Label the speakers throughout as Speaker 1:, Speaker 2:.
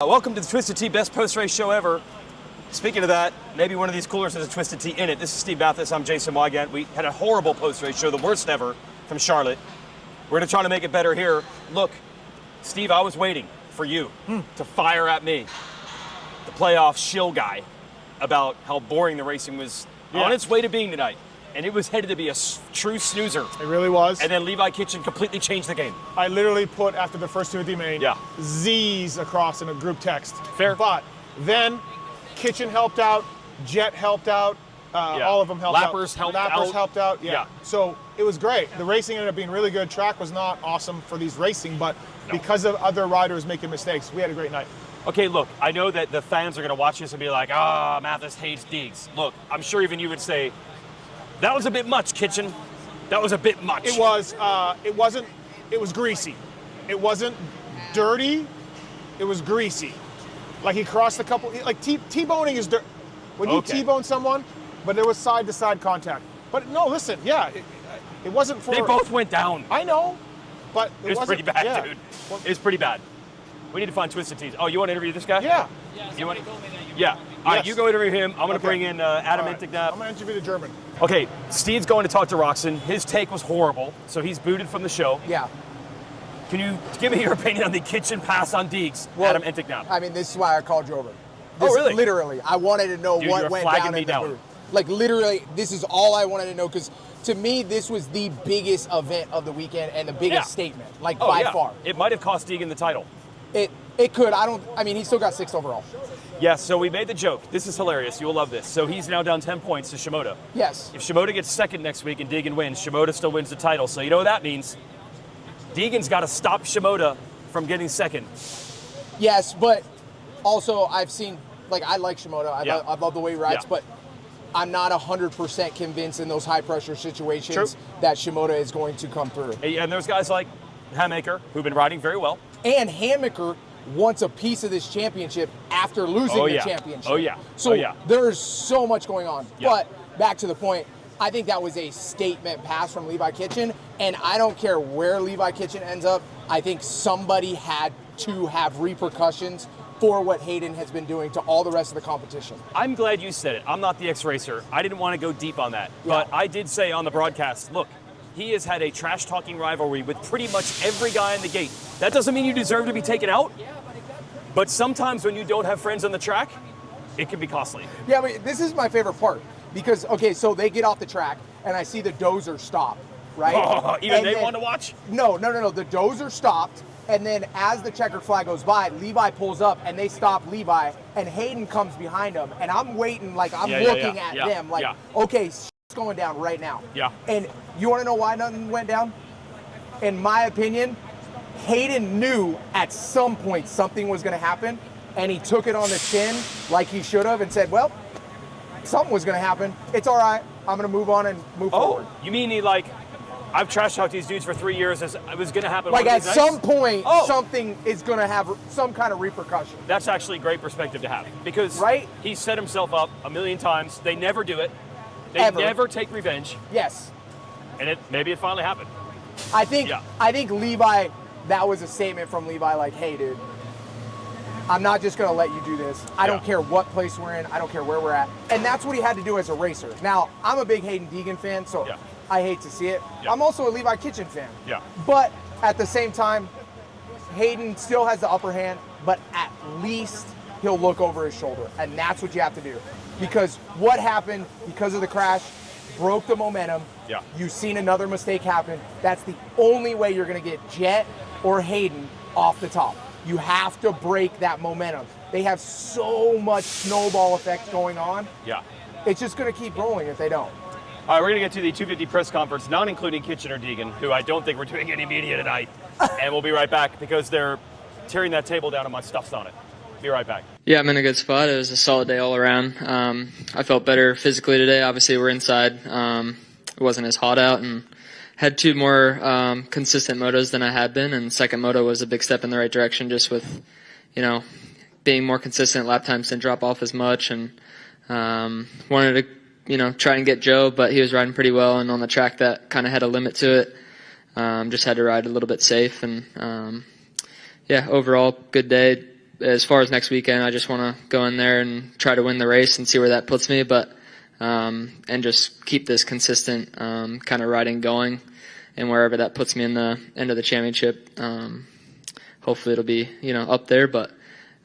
Speaker 1: Welcome to the Twisted Tea Best Post-Race Show ever. Speaking of that, maybe one of these coolers has a Twisted Tea in it. This is Steve Mathis. I'm Jason Wygant. We had a horrible post-race show, the worst ever, from Charlotte. We're going to try to make it better here. Look, Steve, I was waiting for you to fire at me, the playoff shill guy, about how boring the racing was on its way to being tonight. And it was headed to be a true snoozer.
Speaker 2: It really was.
Speaker 1: And then Levi Kitchen completely changed the game.
Speaker 2: I literally put, after the first two at the main, Z's across in a group text.
Speaker 1: Fair.
Speaker 2: But then Kitchen helped out, Jet helped out, all of them helped out.
Speaker 1: Lappers
Speaker 2: helped out. Yeah. So it was great. The racing ended up being really good. Track was not awesome for these racing, but because of other riders making mistakes, we had a great night.
Speaker 1: Okay, look, I know that the fans are going to watch this and be like, Mathis hates Deegs. Look, I'm sure even you would say, that was a bit much, Kitchen. That was a bit much.
Speaker 2: It was greasy. It wasn't dirty, it was greasy. Like he crossed a couple, like T-boning is dirt. When you T-bone someone, but there was side-to-side contact. But no, listen, it wasn't for...
Speaker 1: They both went down.
Speaker 2: I know, but
Speaker 1: it was pretty bad, dude. It was pretty bad. We need to find Twisted Teas. Oh, you want to interview this guy?
Speaker 2: Yeah.
Speaker 1: You want? Yeah. All right, you go interview him. I'm going to bring in Adam Enticknap.
Speaker 2: I'm going to interview the German.
Speaker 1: Okay, Steve's going to talk to Roxon. His take was horrible, so he's booted from the show.
Speaker 3: Yeah.
Speaker 1: Can you give me your opinion on the Kitchen pass on Deegs, Adam Enticknap?
Speaker 3: I mean, this is why I called you over.
Speaker 1: Really?
Speaker 3: Literally. I wanted to know what went down in the booth. Like, literally, this is all I wanted to know, because to me, this was the biggest event of the weekend and the biggest statement, like, by far.
Speaker 1: It might have cost Deegan the title.
Speaker 3: It could. I mean, he still got 6th overall.
Speaker 1: Yes, so we made the joke. This is hilarious. You'll love this. So he's now down 10 points to Shimoda.
Speaker 3: Yes.
Speaker 1: If Shimoda gets second next week and Deegan wins, Shimoda still wins the title. So you know what that means? Deegan's got to stop Shimoda from getting second.
Speaker 3: Yes, but also I've seen, like, I like Shimoda. I love the way he rides, but I'm not 100% convinced in those high-pressure situations that Shimoda is going to come through.
Speaker 1: And there's guys like Hammaker, who've been riding very well.
Speaker 3: And Hammaker wants a piece of this championship after losing the championship. So there's so much going on. But back to the point, I think that was a statement pass from Levi Kitchen, and I don't care where Levi Kitchen ends up. I think somebody had to have repercussions for what Hayden has been doing to all the rest of the competition.
Speaker 1: I'm glad you said it. I'm not the ex-racer. I didn't want to go deep on that. But I did say on the broadcast, look, he has had a trash-talking rivalry with pretty much every guy in the gate. That doesn't mean you deserve to be taken out. But sometimes when you don't have friends on the track, it can be costly.
Speaker 3: Yeah, but this is my favorite part. Because, okay, so they get off the track, and I see the dozer stop, right?
Speaker 1: They want to watch?
Speaker 3: No. The dozer stopped, and then as the checkered flag goes by, Levi pulls up, and they stop Levi, and Hayden comes behind him. And I'm waiting, like, I'm looking at them, like, okay, shit's going down right now.
Speaker 1: Yeah.
Speaker 3: And you want to know why nothing went down? In my opinion, Hayden knew at some point something was going to happen, and he took it on the chin like he should have and said, well, something was going to happen. It's all right. I'm going to move on and move forward.
Speaker 1: You mean I've trash-talked these dudes for 3 years. It was going to happen.
Speaker 3: Like at some point, something is going to have some kind of repercussion.
Speaker 1: That's actually a great perspective to have, because he set himself up a million times. They never do it. They never take revenge.
Speaker 3: Yes.
Speaker 1: And maybe it finally happened.
Speaker 3: I think Levi, that was a statement from Levi, like, hey, dude, I'm not just going to let you do this. I don't care what place we're in. I don't care where we're at. And that's what he had to do as a racer. Now, I'm a big Hayden Deegan fan, so I hate to see it. I'm also a Levi Kitchen fan. But at the same time, Hayden still has the upper hand, but at least he'll look over his shoulder. And that's what you have to do. Because what happened because of the crash broke the momentum. You've seen another mistake happen. That's the only way you're going to get Jet or Hayden off the top. You have to break that momentum. They have so much snowball effect going on. It's just going to keep rolling if they don't.
Speaker 1: All right, we're going to get to the 250 press conference, not including Kitchen or Deegan, who I don't think we're doing any media tonight. And we'll be right back because they're tearing that table down and my stuff's on it. Be right back.
Speaker 4: Yeah, I'm in a good spot. It was a solid day all around. I felt better physically today. Obviously, we're inside. It wasn't as hot out, and had 2 more consistent motos than I had been, and second moto was a big step in the right direction, just with, being more consistent. Lap times didn't drop off as much, and wanted to, try and get Joe, but he was riding pretty well, and on the track that kind of had a limit to it. Just had to ride a little bit safe, and overall good day. as far as next weekend, I just want to go in there and try to win the race and see where that puts me, but and just keep this consistent kind of riding going, and wherever that puts me in the end of the championship, hopefully it'll be up there. But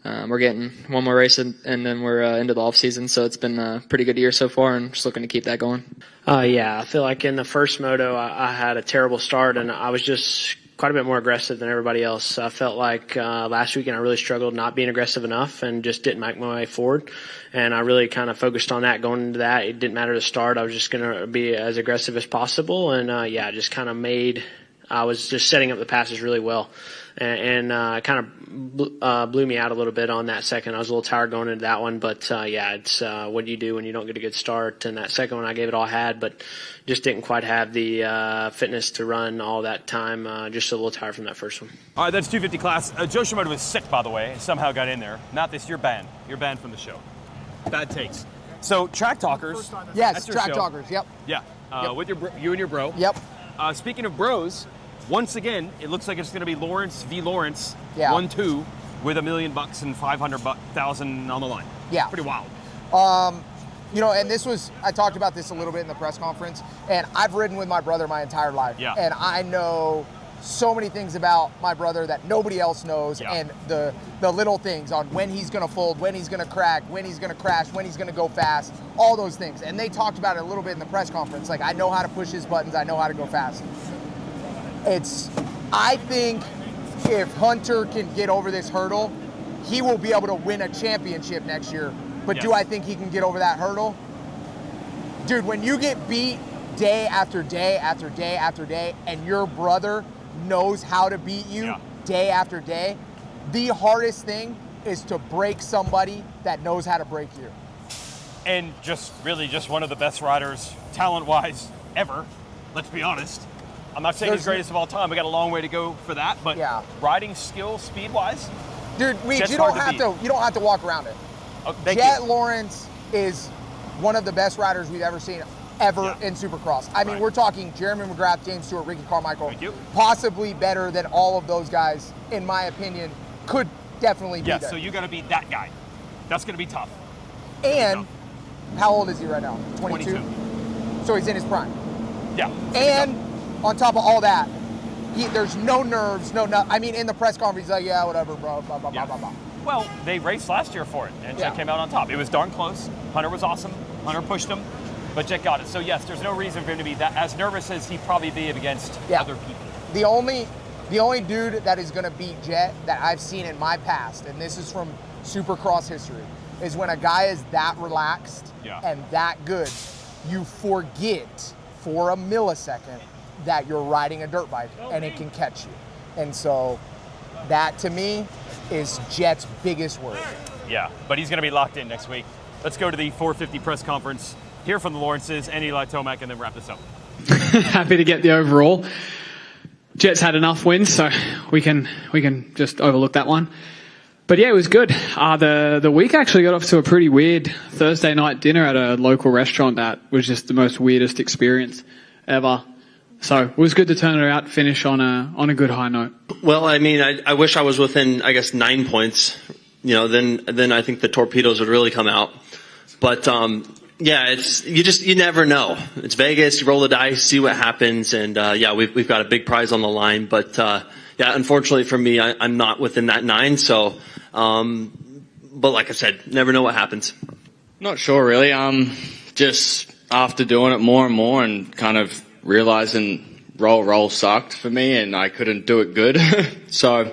Speaker 4: we're getting one more race and then we're into the off season, so it's been a pretty good year so far, and just looking to keep that going.
Speaker 5: Yeah, I feel like in the first moto I had a terrible start, and I was just quite a bit more aggressive than everybody else. I felt like last weekend I really struggled not being aggressive enough and just didn't make my way forward. And I really kind of focused on that going into that. It didn't matter to start. I was just going to be as aggressive as possible. And, just kind of I was just setting up the passes really well. And kind of blew me out a little bit on that second. I was a little tired going into that one. But, it's what you do when you don't get a good start. And that second one I gave it all I had, but just didn't quite have the fitness to run all that time. Just a little tired from that first one.
Speaker 1: All right, that's 250 class. Joe Shimoda was sick, by the way, and somehow got in there. Not this, you're banned. You're banned from the show. Bad takes. So, Track Talkers.
Speaker 3: Yes, Track Talkers, yep.
Speaker 1: Yeah,
Speaker 3: Yep.
Speaker 1: with you and your bro.
Speaker 3: Yep.
Speaker 1: Speaking of bros, once again, it looks like it's going to be Lawrence v. Lawrence,
Speaker 3: Yeah.
Speaker 1: 1-2, with $1 million and 500,000 on the line.
Speaker 3: Yeah.
Speaker 1: Pretty wild.
Speaker 3: And I talked about this a little bit in the press conference, and I've ridden with my brother my entire life.
Speaker 1: Yeah.
Speaker 3: And I know so many things about my brother that nobody else knows,
Speaker 1: Yeah.
Speaker 3: and the little things on when he's going to fold, when he's going to crack, when he's going to crash, when he's going to go fast, all those things. And they talked about it a little bit in the press conference. Like, I know how to push his buttons. I know how to go fast. I think if Hunter can get over this hurdle, he will be able to win a championship next year. But do
Speaker 1: Yes.
Speaker 3: I think he can get over that hurdle? Dude, when you get beat day after day after day after day, and your brother knows how to beat you
Speaker 1: Yeah.
Speaker 3: day after day, the hardest thing is to break somebody that knows how to break you.
Speaker 1: And just one of the best riders, talent-wise, ever. Let's be honest. I'm not saying he's greatest of all time. We got a long way to go for that, but
Speaker 3: Yeah.
Speaker 1: riding skill, speed-wise,
Speaker 3: Dude,
Speaker 1: Jet's
Speaker 3: you don't
Speaker 1: hard to
Speaker 3: have
Speaker 1: beat.
Speaker 3: you don't have to walk around it.
Speaker 1: thank
Speaker 3: Jet
Speaker 1: you.
Speaker 3: Lawrence is one of the best riders we've ever seen ever
Speaker 1: Yeah.
Speaker 3: in Supercross. I mean,
Speaker 1: Right.
Speaker 3: we're talking Jeremy McGrath, James Stewart, Ricky Carmichael.
Speaker 1: Thank you.
Speaker 3: Possibly better than all of those guys, in my opinion, could definitely be
Speaker 1: Yeah,
Speaker 3: there.
Speaker 1: so you got to be that guy. That's going to be tough.
Speaker 3: And how old is he right now? 22?
Speaker 1: 22.
Speaker 3: So he's in his prime.
Speaker 1: Yeah.
Speaker 3: And on top of all that, there's no nerves, I mean, in the press conference, he's like, yeah, whatever, bro, blah, blah,
Speaker 1: Yeah.
Speaker 3: blah, blah, blah.
Speaker 1: Well, they raced last year for it, and Jet
Speaker 3: Yeah.
Speaker 1: came out on top. It was darn close. Hunter was awesome. Hunter pushed him, but Jet got it. So yes, there's no reason for him to be that as nervous as he'd probably be against
Speaker 3: Yeah.
Speaker 1: other people.
Speaker 3: The only dude that is going to beat Jet that I've seen in my past, and this is from Supercross history, is when a guy is that relaxed
Speaker 1: Yeah.
Speaker 3: and that good, you forget for a millisecond that you're riding a dirt bike and it can catch you. And so that, to me, is Jet's biggest worry.
Speaker 1: Yeah, but he's going to be locked in next week. Let's go to the 450 press conference, hear from the Lawrences and Eli Tomac, and then wrap this up.
Speaker 6: Happy to get the overall. Jet's had enough wins, so we can just overlook that one. But yeah, it was good. The week actually got off to a pretty weird Thursday night dinner at a local restaurant that was just the most weirdest experience ever. So it was good to turn it out, finish on a good high note.
Speaker 7: Well, I mean, I wish I was within, 9 points. Then I think the torpedoes would really come out. But yeah, you never know. It's Vegas. You roll the dice, see what happens, and we've got a big prize on the line. But unfortunately for me, I'm not within that 9. So, but like I said, never know what happens.
Speaker 8: Not sure really. Just after doing it more and more and kind of realizing roll sucked for me and I couldn't do it good. So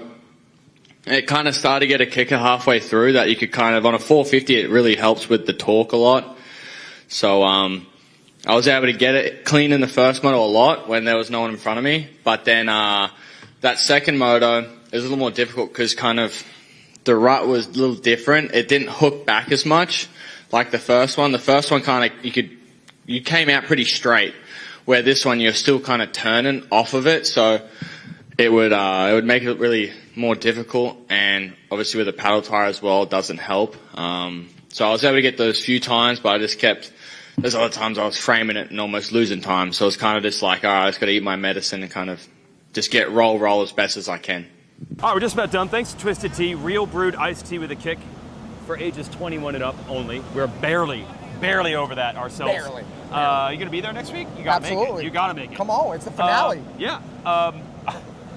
Speaker 8: it kind of started to get a kicker halfway through that you could kind of, on a 450, it really helps with the torque a lot. So I was able to get it clean in the first moto a lot when there was no one in front of me. But then that second moto is a little more difficult because kind of the rut was a little different. It didn't hook back as much like the first one. The first one kind of, you came out pretty straight, where this one you're still kind of turning off of it. So it would make it really more difficult, and obviously with a paddle tire as well, it doesn't help. So I was able to get those few times, but I just kept, there's other times I was framing it and almost losing time. So it's kind of just like, all right, I just got to eat my medicine and kind of just get roll as best as I can.
Speaker 1: All right, we're just about done. Thanks to Twisted Tea, real brewed iced tea with a kick for ages 21 and up only. We're barely over that ourselves.
Speaker 3: Barely.
Speaker 1: You gonna be there next week? You gotta
Speaker 3: Absolutely.
Speaker 1: make it. You gotta make it.
Speaker 3: Come on, it's the finale.
Speaker 1: Yeah.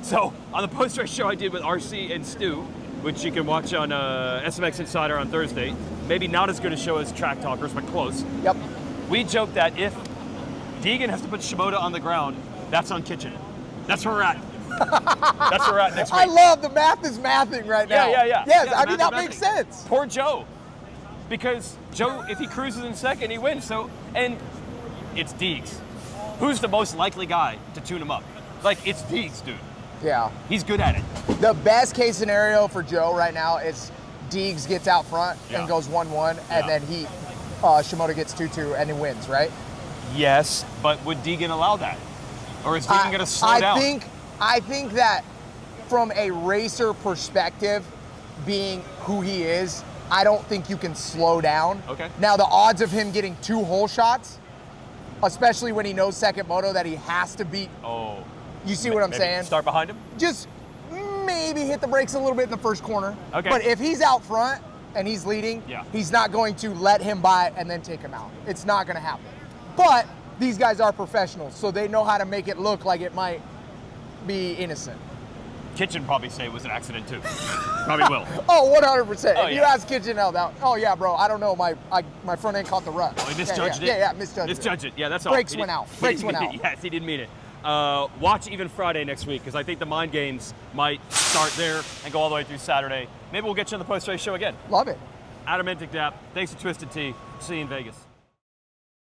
Speaker 1: So on the post-race show I did with RC and Stu, which you can watch on SMX Insider on Thursday, maybe not as good a show as Track Talkers, but close.
Speaker 3: Yep.
Speaker 1: We joked that if Deegan has to put Shimoda on the ground, that's on Kitchen. That's where we're at. That's where we're at next week.
Speaker 3: I love the math is mathing right now.
Speaker 1: Yeah.
Speaker 3: Yes,
Speaker 1: Yeah,
Speaker 3: I mean, that
Speaker 1: math
Speaker 3: makes
Speaker 1: is mathing.
Speaker 3: sense.
Speaker 1: Poor Joe. Because Joe, if he cruises in second, he wins. So, and it's Deegs. Who's the most likely guy to tune him up? Like, it's Deegs, dude.
Speaker 3: Yeah.
Speaker 1: He's good at it.
Speaker 3: The best case scenario for Joe right now is Deegs gets out front and goes 1-1, and then Shimoda gets 2-2 and he wins, right?
Speaker 1: Yes, but would Deegan allow that? Or is Deegan going to slow down?
Speaker 3: I think that from a racer perspective, being who he is, I don't think you can slow down.
Speaker 1: Okay.
Speaker 3: Now, the odds of him getting 2 whole shots, especially when he knows second moto that he has to beat.
Speaker 1: Oh.
Speaker 3: You see what I'm saying?
Speaker 1: Start behind him?
Speaker 3: Just maybe hit the brakes a little bit in the first corner.
Speaker 1: Okay.
Speaker 3: But if he's out front and he's leading, he's not going to let him by and then take him out. It's not going to happen. But these guys are professionals, so they know how to make it look like it might be innocent.
Speaker 1: Kitchen probably say it was an accident too. Probably will.
Speaker 3: Oh, 100%.
Speaker 1: Oh,
Speaker 3: if you
Speaker 1: yeah.
Speaker 3: ask Kitchen that, oh yeah, bro, I don't know, my front end caught the rut.
Speaker 1: Oh, he misjudged it?
Speaker 3: Yeah, misjudged it.
Speaker 1: Misjudged it. Yeah, that's all.
Speaker 3: Brakes went out. Brakes went out.
Speaker 1: Yes, he didn't mean it. Watch even Friday next week, because I think the mind games might start there and go all the way through Saturday. Maybe we'll get you on the post-race show again.
Speaker 3: Love it.
Speaker 1: Adam Enticknap, thanks to Twisted Tea. See you in Vegas.